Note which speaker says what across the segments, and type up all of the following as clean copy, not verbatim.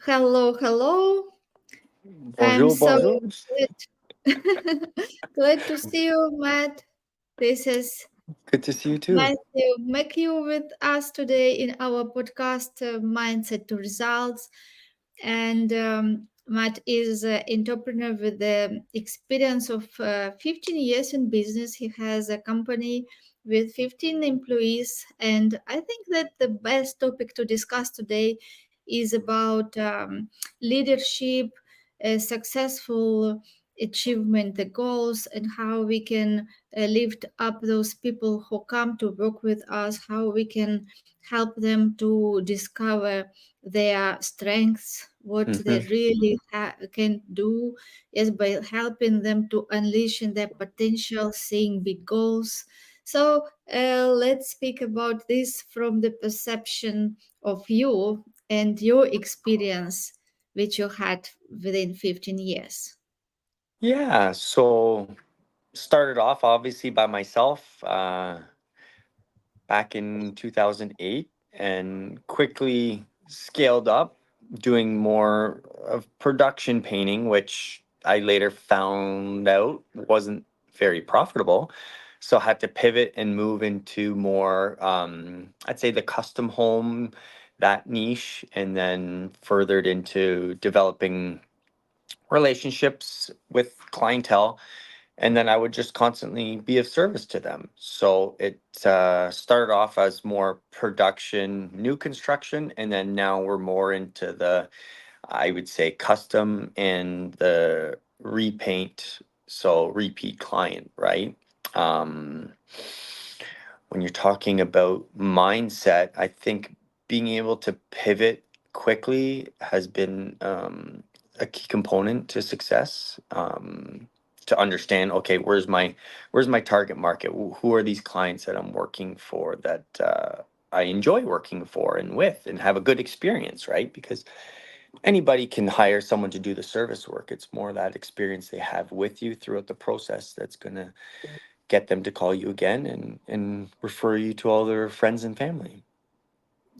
Speaker 1: Hello, hello. I'm
Speaker 2: Bonjour,
Speaker 1: so
Speaker 2: bonjour.
Speaker 1: glad, glad to see you, Matt. This is
Speaker 2: Good to see you too.
Speaker 1: Mathew McHugh with us today in our podcast, Mindset to Results. And Matt is an entrepreneur with the experience of 15 years in business. He has a company with 15 employees. And I think that the best topic to discuss today is about leadership, successful achievement, the goals, and how we can lift up those people who come to work with us, how we can help them to discover their strengths, what they
Speaker 2: hmm
Speaker 1: really can do, is by helping them to unleash in their potential, seeing big goals. So let's speak about this from the perception of you and your experience which you had within 15 years.
Speaker 2: Yeah, so started off obviously by myself back in 2008 and quickly scaled up doing more of production painting, which I later found out wasn't very profitable. So I had to pivot and move into more, I'd say the custom home, that niche, and then furthered into developing relationships with clientele, and then I would just constantly be of service to them. So it started off as more production, new construction, and then now we're more into the, I would say, custom and the repaint. So repeat client, right? Um, when you're talking about mindset, I think being able to pivot quickly has been a key component to success. To understand, okay, where's my target market? Who are these clients that I'm working for that I enjoy working for and with, and have a good experience, right? Because anybody can hire someone to do the service work. It's more that experience they have with you throughout the process that's gonna get them to call you again and refer you to all their friends and family.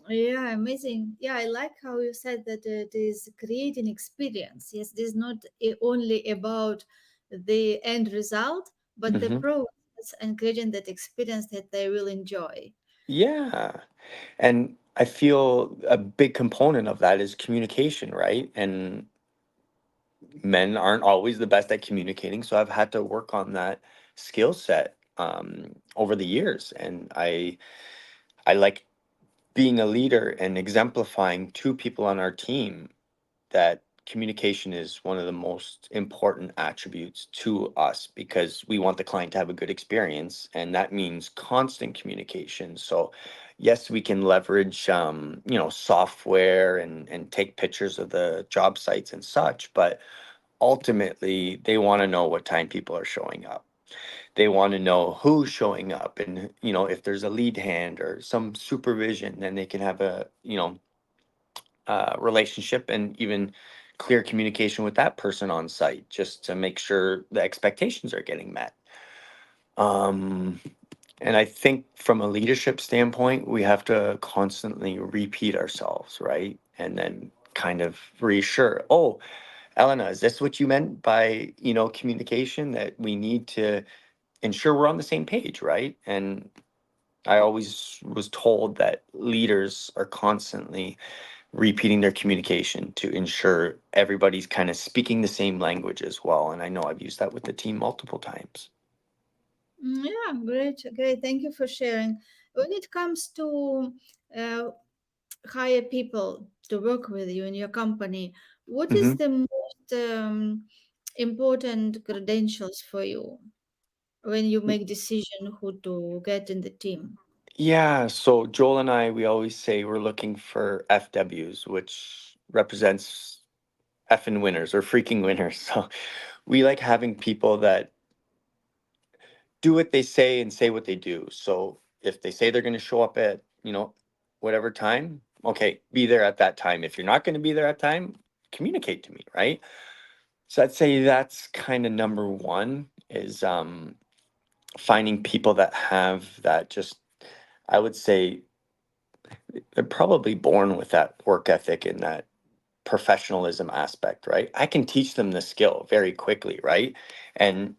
Speaker 1: Yeah, amazing. Yeah, I like how you said that it is creating experience. Yes, it is not only about the end result, but the
Speaker 2: hmm
Speaker 1: process and creating that experience that they will enjoy.
Speaker 2: Yeah. And I feel a big component of that is communication, right? And men aren't always the best at communicating. So I've had to work on that skill set over the years. And I like being a leader and exemplifying to people on our team that communication is one of the most important attributes to us, because we want the client to have a good experience, and that means constant communication. So yes, we can leverage software and take pictures of the job sites and such, but ultimately they want to know what time people are showing up. They want to know who's showing up, and if there's a lead hand or some supervision, then they can have a relationship and even clear communication with that person on site, just to make sure the expectations are getting met. Um, and I think from a leadership standpoint, we have to constantly repeat ourselves, right? And then kind of reassure, oh, Elena, is this what you meant by, communication? That we need to ensure we're on the same page, right? And I always was told that leaders are constantly repeating their communication to ensure everybody's kind of speaking the same language as well. And I know I've used that with the team multiple times.
Speaker 1: Yeah, great, great. Thank you for sharing. When it comes to uh, hire people to work with you in your company, what is
Speaker 2: hmm
Speaker 1: the most important credentials for you when you make decision who to get in the team?
Speaker 2: Yeah. So Joel and I, we always say we're looking for FWs, which represents effing winners or freaking winners. So we like having people that do what they say and say what they do. So if they say they're going to show up at, whatever time, okay, be there at that time. If you're not going to be there at time, communicate to me, right? So I'd say that's kind of number one, is finding people that have that, just, I would say they're probably born with that work ethic and that professionalism aspect, right? I can teach them the skill very quickly, right? And,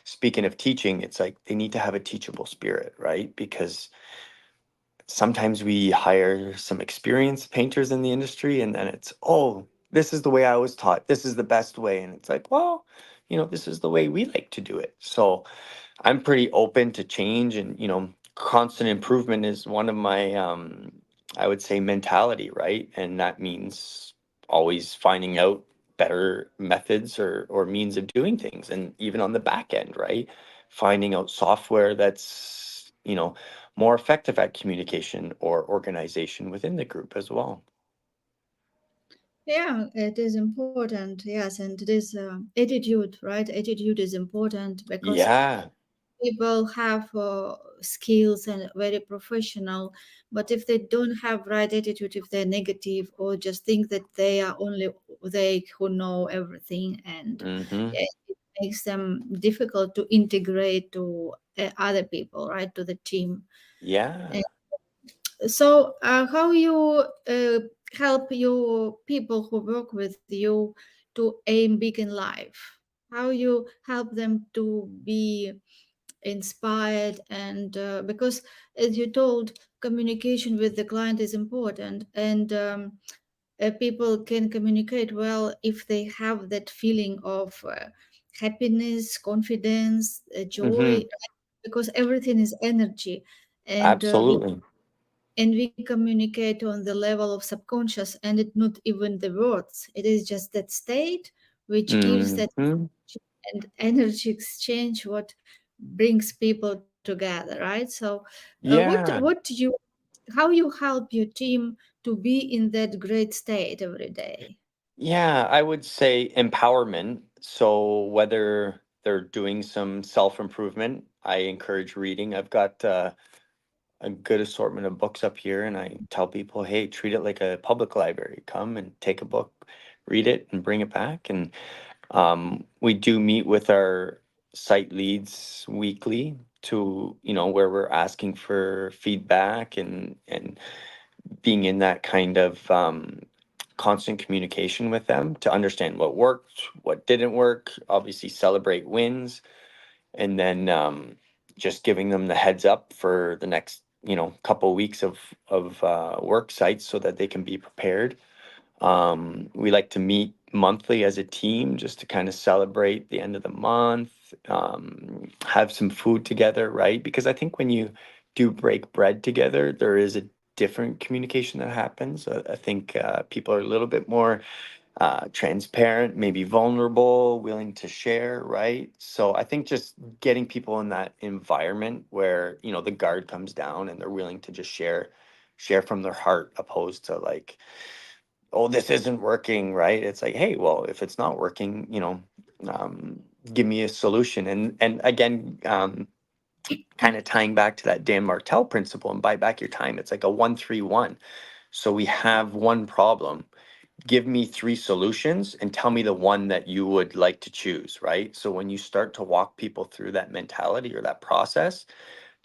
Speaker 2: speaking of teaching, it's like they need to have a teachable spirit, right? Because sometimes we hire some experienced painters in the industry and then it's, oh, this is the way I was taught. This is the best way. And it's like, well, this is the way we like to do it. So I'm pretty open to change and, constant improvement is one of my, I would say, mentality, right? And that means always finding out better methods or means of doing things. And even on the back end, right? Finding out software that's, more effective at communication or organization within the group as well.
Speaker 1: Yeah, it is important. Yes, and it is attitude, right? Attitude is important because
Speaker 2: Yeah.
Speaker 1: people have skills and very professional, but if they don't have right attitude, if they're negative or just think that they are only they who know everything, and
Speaker 2: Mm-hmm.
Speaker 1: it makes them difficult to integrate to other people, right, to the team.
Speaker 2: Yeah.
Speaker 1: So, how you help your people who work with you to aim big in life? How you help them to be inspired? And because, as you told, communication with the client is important, and people can communicate well if they have that feeling of happiness, confidence, joy,
Speaker 2: Mm-hmm.
Speaker 1: because everything is energy, and
Speaker 2: Absolutely.
Speaker 1: we communicate on the level of subconscious, and it's not even the words, it is just that state which gives that
Speaker 2: Mm-hmm.
Speaker 1: and energy exchange what brings people together, right? So
Speaker 2: Yeah.
Speaker 1: what you how you help your team to be in that great state every day?
Speaker 2: Yeah, I would say empowerment. So whether they're doing some self-improvement, I encourage reading. I've got a good assortment of books up here, and I tell people, hey, treat it like a public library. Come and take a book, read it, and bring it back. And we do meet with our site leads weekly to, where we're asking for feedback and being in that kind of constant communication with them to understand what worked, what didn't work, obviously celebrate wins, and then just giving them the heads up for the next, couple weeks of work sites so that they can be prepared. We like to meet monthly as a team just to kind of celebrate the end of the month, have some food together, right? Because I think when you do break bread together, there is a different communication that happens. I think people are a little bit more transparent, maybe vulnerable, willing to share, right? So I think just getting people in that environment where, the guard comes down and they're willing to just share from their heart opposed to like, oh, this isn't working, right? It's like, hey, well, if it's not working, um, give me a solution. And again, kind of tying back to that Dan Martell principle and buy back your time. It's like a 1-3-1. So we have one problem. Give me three solutions and tell me the one that you would like to choose, right? So when you start to walk people through that mentality or that process,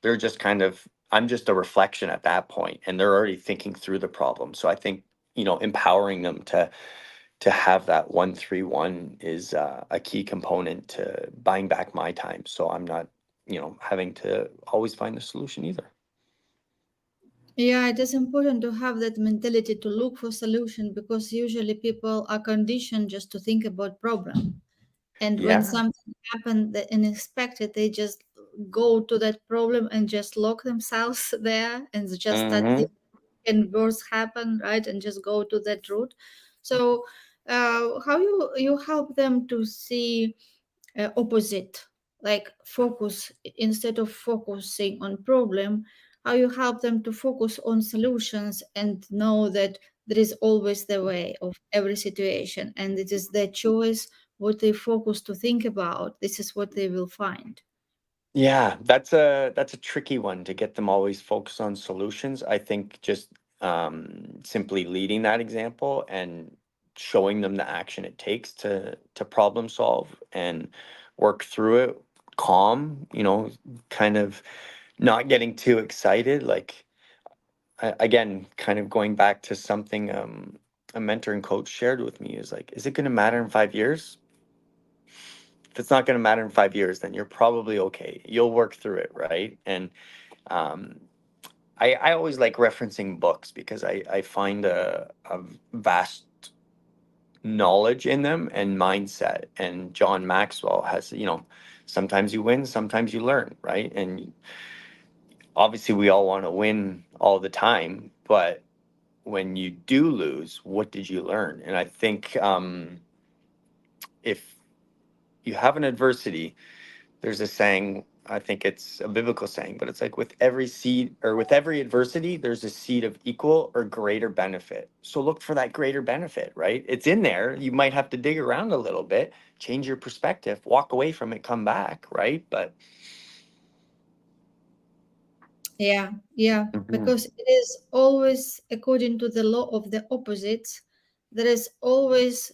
Speaker 2: they're just kind of, I'm just a reflection at that point and they're already thinking through the problem. So I think, empowering them to have that 1-3-1 is a key component to buying back my time. So I'm not, having to always find the solution either.
Speaker 1: Yeah, it is important to have that mentality to look for solution, because usually people are conditioned just to think about problem. And when
Speaker 2: Yeah.
Speaker 1: something happened that unexpected, they just go to that problem and just lock themselves there and just start
Speaker 2: Mm-hmm.
Speaker 1: thinking and worse happen, right? And just go to that route. So how you help them to see opposite, like focus instead of focusing on problem, how you help them to focus on solutions and know that there is always the way of every situation, and it is their choice what they focus to think about, this is what they will find.
Speaker 2: Yeah, that's a tricky one to get them always focused on solutions. I think just simply leading that example and showing them the action it takes to problem solve and work through it calm, kind of not getting too excited. Like again, kind of going back to something a mentor and coach shared with me is like, is it going to matter in 5 years? If it's not going to matter in 5 years, then you're probably okay. You'll work through it, right? And um, I always like referencing books because I find a vast knowledge in them and mindset. And John Maxwell has, sometimes you win, sometimes you learn, right? And obviously, we all want to win all the time, but when you do lose, what did you learn? And I think if you have an adversity, there's a saying, I think it's a biblical saying, but it's like with every seed or with every adversity, there's a seed of equal or greater benefit. So look for that greater benefit, right? It's in there. You might have to dig around a little bit, change your perspective, walk away from it, come back, right? But
Speaker 1: Yeah, yeah,
Speaker 2: Mhm.
Speaker 1: because it is always according to the law of the opposites. There is always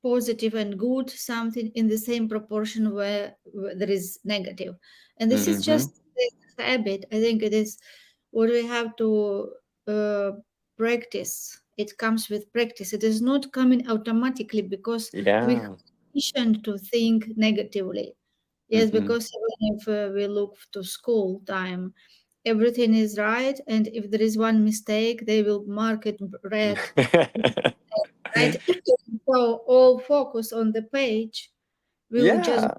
Speaker 1: positive and good something in the same proportion where there is negative, and this is
Speaker 2: Mhm.
Speaker 1: just the habit. I think it is what we have to uh, practice. It comes with practice. It is not coming automatically because we have
Speaker 2: Yeah.
Speaker 1: conditioned to think negatively. Yes,
Speaker 2: Mhm.
Speaker 1: because even if we look to school time, everything is right, and if there is one mistake, they will mark it red, right? So all focus on the page will just
Speaker 2: Yeah.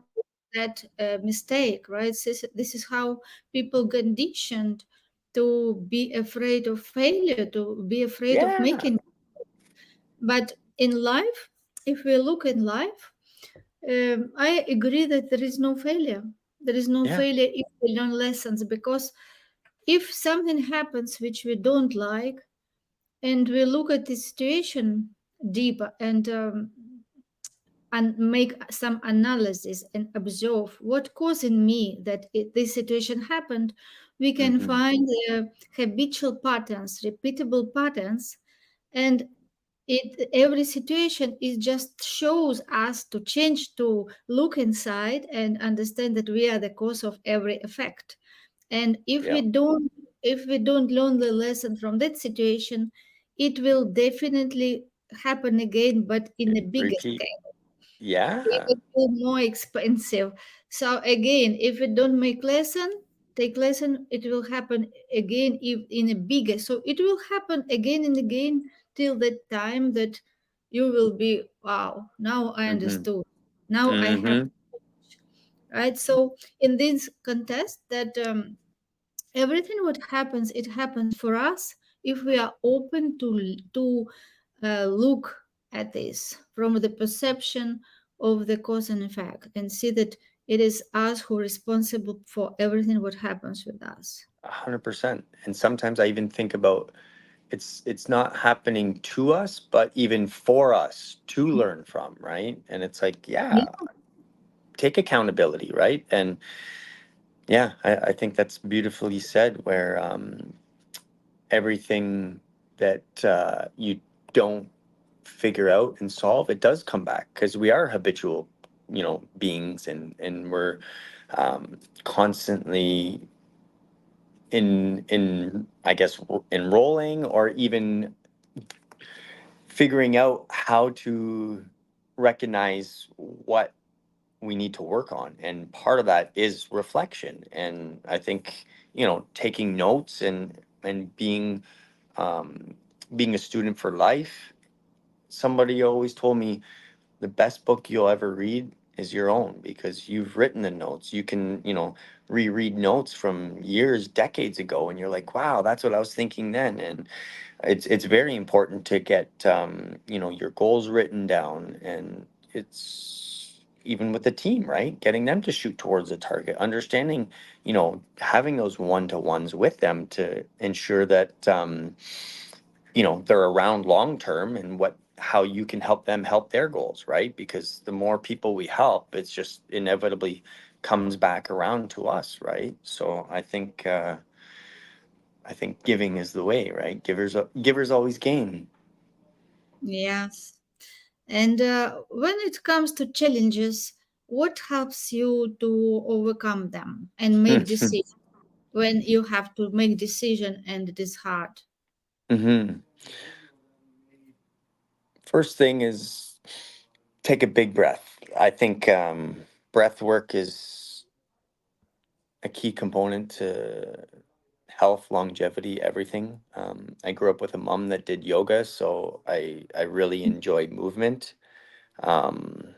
Speaker 1: that mistake, right? This is how people conditioned to be afraid of failure, to be afraid of
Speaker 2: Yeah.
Speaker 1: making. But in life, if we look in life, I agree that there is no failure. There is no
Speaker 2: Yeah.
Speaker 1: failure if we learn lessons, because if something happens which we don't like, and we look at the situation deeper and make some analysis and observe what caused in me that this situation happened, we can
Speaker 2: Mhm.
Speaker 1: find habitual patterns, repeatable patterns, and every situation is just shows us to change, to look inside and understand that we are the cause of every effect. And
Speaker 2: Yeah.
Speaker 1: if we don't learn the lesson from that situation, it will definitely happen again, but in a bigger
Speaker 2: Repeat.
Speaker 1: scale,
Speaker 2: Yeah.
Speaker 1: even more expensive. So again, if we don't take lesson, it will happen again if in a bigger. So it will happen again and again till the time that you will be, wow, now I
Speaker 2: Mhm.
Speaker 1: understood. Now I have,
Speaker 2: Mhm.
Speaker 1: right? So in this contest that everything what happens, it happens for us if we are open to look at this from the perception of the cause and effect and see that it is us who are responsible for everything what happens with us.
Speaker 2: 100%. And sometimes I even think about it's not happening to us, but even for us to learn from, right? And it's like,
Speaker 1: Yeah.
Speaker 2: yeah, take accountability, right? And yeah, I think that's beautifully said, where everything that you don't figure out and solve, it does come back because we are habitual, beings, and we're constantly in I guess enrolling or even figuring out how to recognize what we need to work on, and part of that is reflection. And I think taking notes and um, being a student for life. Somebody always told me the best book you'll ever read is your own, because you've written the notes. You can, reread notes from years, decades ago, and you're like, wow, that's what I was thinking then. And it's very important to get your goals written down, and it's even with the team, right? Getting them to shoot towards a target, understanding, having those one-to-ones with them to ensure that they're around long term, and what how you can help them help their goals, right? Because the more people we help, it's just inevitably comes back around to us, right? So I think giving is the way, right? Givers always gain.
Speaker 1: Yes. And when it comes to challenges, what helps you to overcome them and make decisions when you have to make decision and it is hard?
Speaker 2: Hmm. First thing is take a big breath. I think breath work is a key component to health, longevity, everything. I grew up with a mom that did yoga, so I really enjoy movement. Um,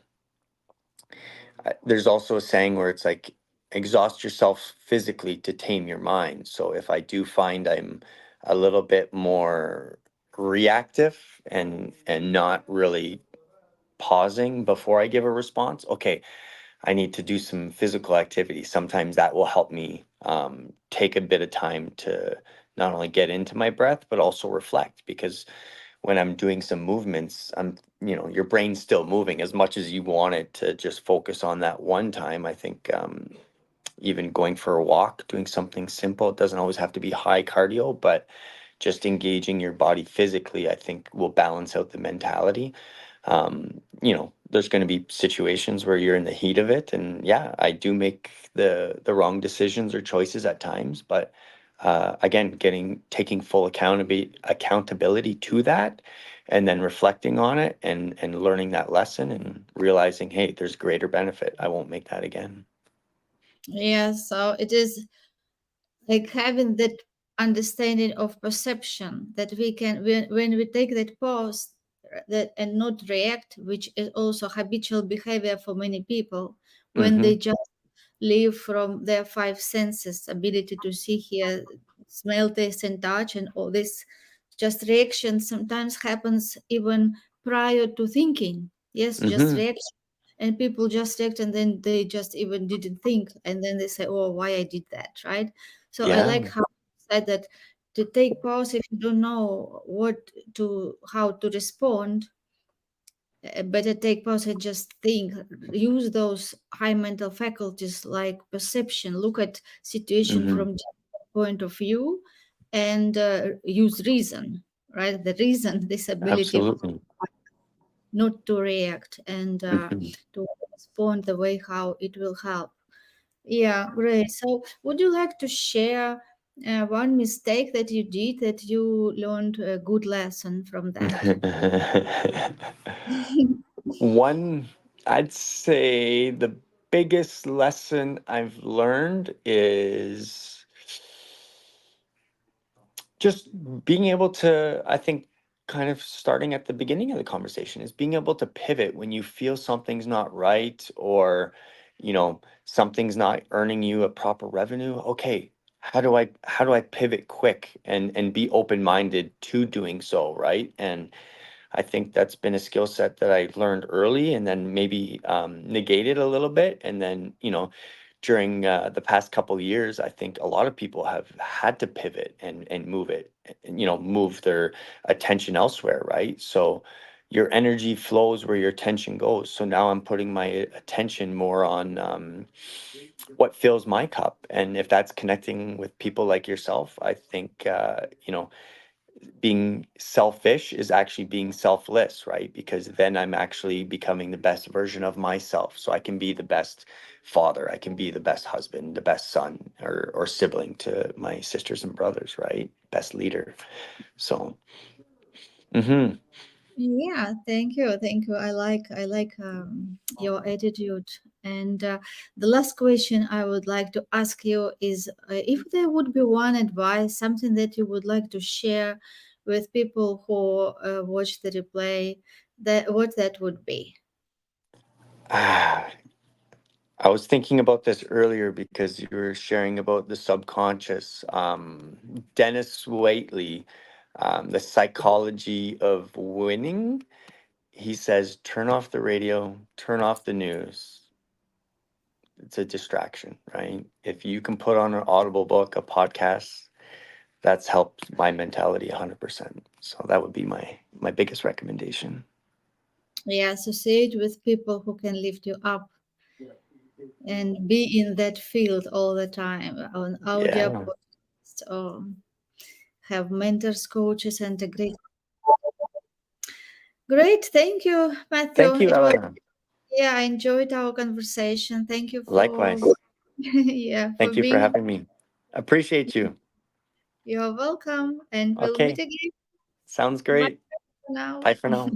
Speaker 2: there's also a saying where it's like exhaust yourself physically to tame your mind. So if I do find I'm a little bit more reactive and not really pausing before I give a response, okay, I need to do some physical activity. Sometimes that will help me take a bit of time to not only get into my breath, but also reflect. Because when I'm doing some movements, your brain's still moving as much as you want it to just focus on that one time. I think even going for a walk, doing something simple, it doesn't always have to be high cardio, but just engaging your body physically, I think will balance out the mentality. There's going to be situations where you're in the heat of it, and yeah, I do make the wrong decisions or choices at times, but again, taking full accountability to that, and then reflecting on it and learning that lesson and realizing, hey, there's greater benefit. I won't make that again.
Speaker 1: Yeah, so it is like having that understanding of perception that we can, when we take that pause, that and not react, which is also habitual behavior for many people when
Speaker 2: Mm-hmm.
Speaker 1: they just live from their five senses, ability to see, hear, smell, taste, and touch, and all this. Just reaction sometimes happens even prior to thinking. Yes, just
Speaker 2: Mm-hmm.
Speaker 1: reaction, and people just react, and then they just even didn't think, and then they say, "Oh, why I did that?" Right? So I
Speaker 2: Yeah.
Speaker 1: like how you said that, to take pause if you don't know how to respond. Better take pause and just think. Use those high mental faculties like perception. Look at situation
Speaker 2: Mm-hmm.
Speaker 1: from different point of view, and use reason. Right, the reason, this ability of
Speaker 2: Absolutely.
Speaker 1: not to react and
Speaker 2: Mm-hmm.
Speaker 1: to respond the way how it will help. Yeah, great. So, would you like to share one mistake that you did that you learned a good lesson from that?
Speaker 2: One, I'd say the biggest lesson I've learned is just being able to, I think, kind of starting at the beginning of the conversation, is being able to pivot when you feel something's not right, or, something's not earning you a proper revenue. Okay, how do I pivot quick and be open-minded to doing so, right? And I think that's been a skill set that I learned early and then maybe negated a little bit. And then, during the past couple of years, I think a lot of people have had to pivot and move it, and, move their attention elsewhere, right? So your energy flows where your attention goes. So now I'm putting my attention more on what fills my cup. And if that's connecting with people like yourself, I think, being selfish is actually being selfless, right? Because then I'm actually becoming the best version of myself. So I can be the best father, I can be the best husband, the best son or sibling to my sisters and brothers, right? Best leader. So, mm-hmm.
Speaker 1: Yeah, thank you, thank you. I like your attitude. And the last question I would like to ask you is, if there would be one advice, something that you would like to share with people who watch the replay, that what that would be.
Speaker 2: Ah, I was thinking about this earlier because you were sharing about the subconscious. Dennis Waitley, The Psychology of Winning. He says, turn off the radio, turn off the news. It's a distraction, right? If you can put on an audible book, a podcast, that's helped my mentality 100%. So that would be my biggest recommendation.
Speaker 1: Yeah, associate with people who can lift you up and be in that field all the time on audio
Speaker 2: Yeah.
Speaker 1: podcast, or have mentors, coaches, and a great. Thank you, Matthew.
Speaker 2: Thank you,
Speaker 1: It was,
Speaker 2: Elena.
Speaker 1: yeah, I enjoyed our conversation. Thank you for
Speaker 2: Likewise.
Speaker 1: yeah, for
Speaker 2: Thank you for
Speaker 1: being.
Speaker 2: having me. Appreciate you.
Speaker 1: You're welcome, and we'll meet
Speaker 2: Okay.
Speaker 1: again.
Speaker 2: Sounds
Speaker 1: Bye
Speaker 2: great.
Speaker 1: for now.
Speaker 2: Bye for now.